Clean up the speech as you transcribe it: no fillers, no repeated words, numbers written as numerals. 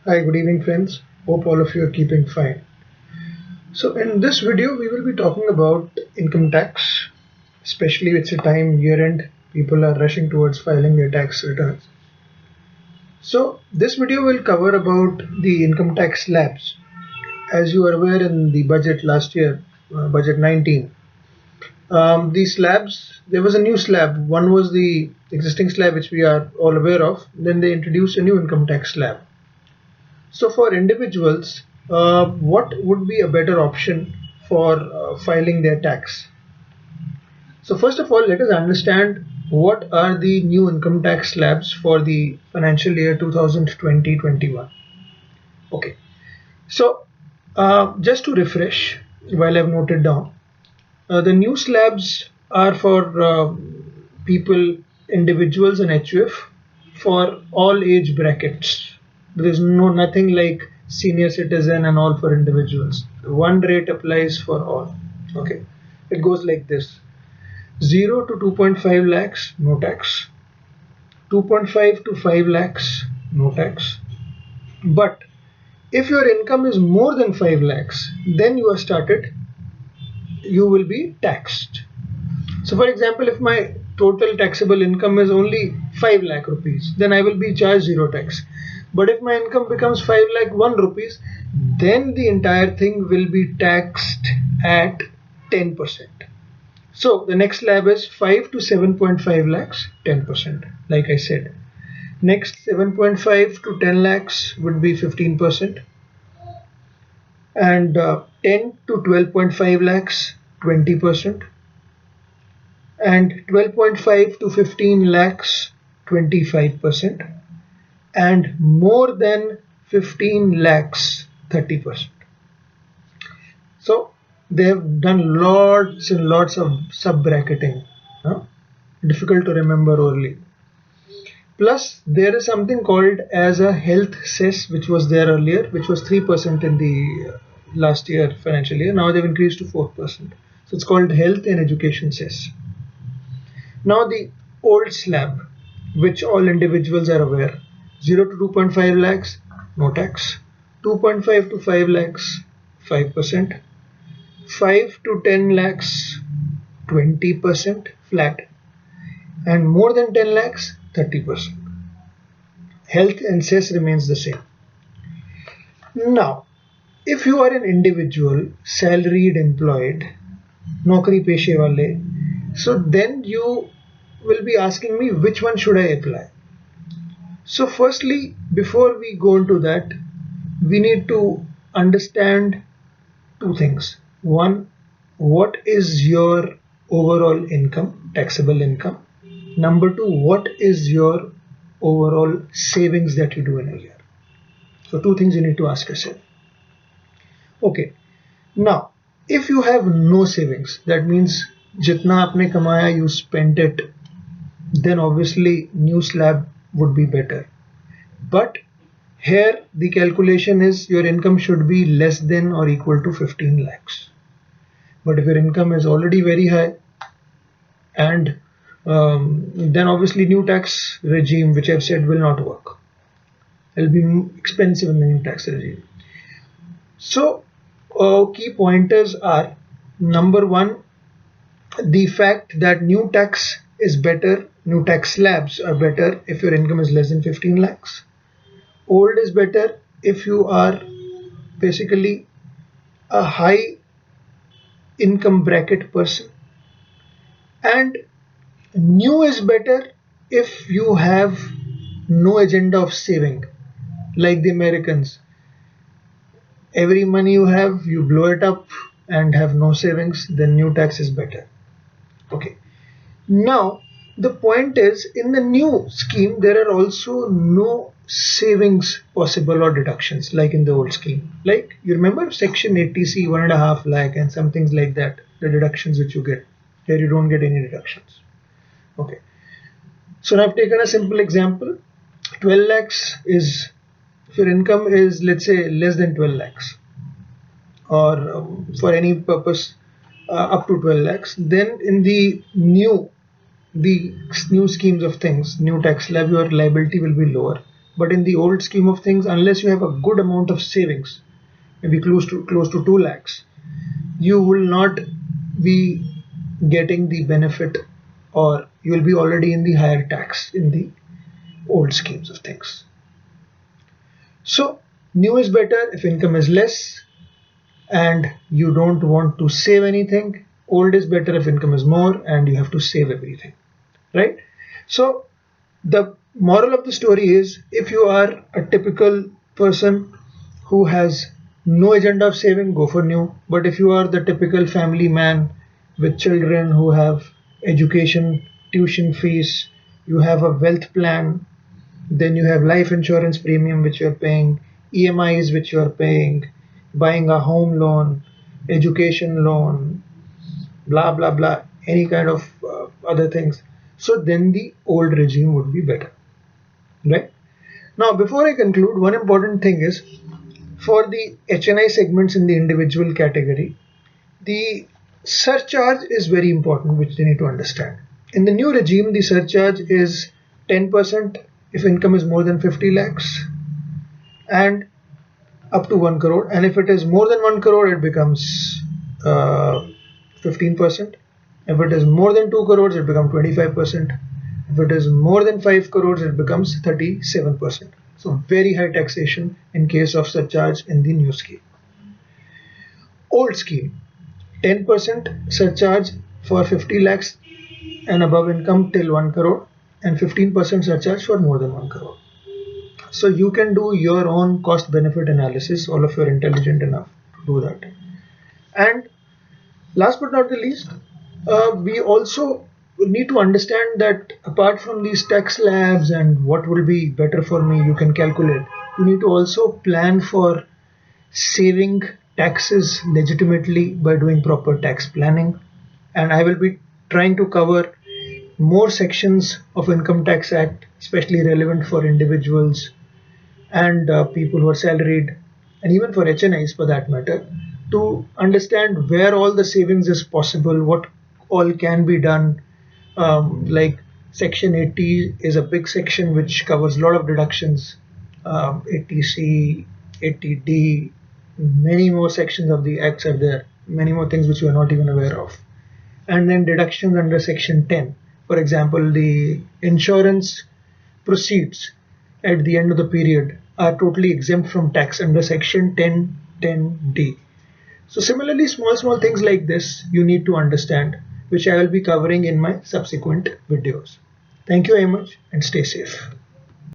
Hi, good evening friends. Hope all of you are keeping fine. So in this video we will be talking about income tax, especially it's a time year end, people are rushing towards filing their tax returns. So this video will cover about the income tax slabs. As you are aware in the budget last year, budget 19, the slabs, there was a new slab. One was the existing slab which we are all aware of. Then they introduced a new income tax slab. So for individuals, what would be a better option for filing their tax? So first of all, let us understand what are the new income tax slabs for the financial year 2020-21. Okay, so just to refresh while I've noted down, the new slabs are for people, individuals and HUF for all age brackets. There is nothing like senior citizen and all for individuals. One rate applies for all. Okay, it goes like this: 0 to 2.5 lakhs, no tax. 2.5 to 5 lakhs, no tax. But if your income is more than 5 lakhs, then you will be taxed. So for example, if my total taxable income is only 5 lakh rupees, then I will be charged zero tax. But if my income becomes 5 lakh 1 rupees, then the entire thing will be taxed at 10%. So the next slab is 5 to 7.5 lakhs, 10%, like I said. Next 7.5 to 10 lakhs would be 15%. And 10 to 12.5 lakhs, 20%. And 12.5 to 15 lakhs, 25%, and more than 15 lakhs, 30%. So they have done lots and lots of sub bracketing, difficult to remember only. Plus there is something called as a health cess, which was there earlier, which was 3% in the last year financial year. Now they've increased to 4%. So it's called health and education cess. Now the old slab, which all individuals are aware, 0 to 2.5 lakhs, no tax. 2.5 to 5 lakhs, 5%. 5 to 10 lakhs, 20% flat. And more than 10 lakhs, 30%. Health and cess remains the same. Now, if you are an individual, salaried employed, naukri peshe wale, so then you will be asking me which one should I apply. So firstly, before we go into that, we need to understand two things. One, what is your overall income, taxable income? Number two, what is your overall savings that you do in a year? So two things you need to ask yourself. Okay, now if you have no savings, that means jitna aapne kamaya you spent it, then obviously new slab would be better. But here the calculation is your income should be less than or equal to 15 lakhs. But if your income is already very high, and then obviously new tax regime, which I've said, will not work. It'll be expensive in the new tax regime. So key pointers are: number one, the fact that new tax is better, new tax slabs are better if your income is less than 15 lakhs. Old is better if you are basically a high income bracket person. And new is better if you have no agenda of saving, like the Americans. Every money you have, you blow it up and have no savings, then new tax is better. Okay. Now, the point is, in the new scheme, there are also no savings possible or deductions like in the old scheme. Like, you remember section 80C, 1.5 lakh and some things like that, the deductions which you get. Here you don't get any deductions. Okay. So now I've taken a simple example. 12 lakhs is, if your income is, let's say, less than 12 lakhs, or for any purpose up to 12 lakhs, then in the new schemes of things, new tax slab, your liability will be lower. but in the old scheme of things, unless you have a good amount of savings, maybe close to 2 lakhs, you will not be getting the benefit, or you will be already in the higher tax in the old schemes of things. So new is better if income is less and you don't want to save anything. Old is better if income is more and you have to save everything, right? So the moral of the story is, if you are a typical person who has no agenda of saving, go for new. But if you are the typical family man with children who have education, tuition fees, you have a wealth plan, then you have life insurance premium which you're paying, EMIs which you're paying, buying a home loan, education loan, blah blah blah, any kind of other things. So then the old regime would be better, right? Now, before I conclude, one important thing is, for the HNI segments in the individual category, the surcharge is very important, which they need to understand. In the new regime, the surcharge is 10% if income is more than 50 lakhs and up to 1 crore. And if it is more than 1 crore, it becomes 15%. If it is more than 2 crores, it becomes 25%. If it is more than 5 crores, it becomes 37%. So very high taxation in case of surcharge in the new scheme. Old scheme, 10% surcharge for 50 lakhs and above income till 1 crore and 15% surcharge for more than 1 crore. So you can do your own cost benefit analysis, all of you are intelligent enough to do that. And last but not the least, we also need to understand that apart from these tax slabs and what will be better for me, you can calculate, you need to also plan for saving taxes legitimately by doing proper tax planning. And I will be trying to cover more sections of Income Tax Act, especially relevant for individuals and people who are salaried, and even for HNIs for that matter, to understand where all the savings is possible, what all can be done. Like section 80 is a big section which covers a lot of deductions, 80C, 80D, many more sections of the acts are there, many more things which you are not even aware of. And then deductions under section 10, for example, the insurance proceeds at the end of the period are totally exempt from tax under section 10(10)(d). So similarly, small things like this you need to understand, which I will be covering in my subsequent videos. Thank you very much and stay safe.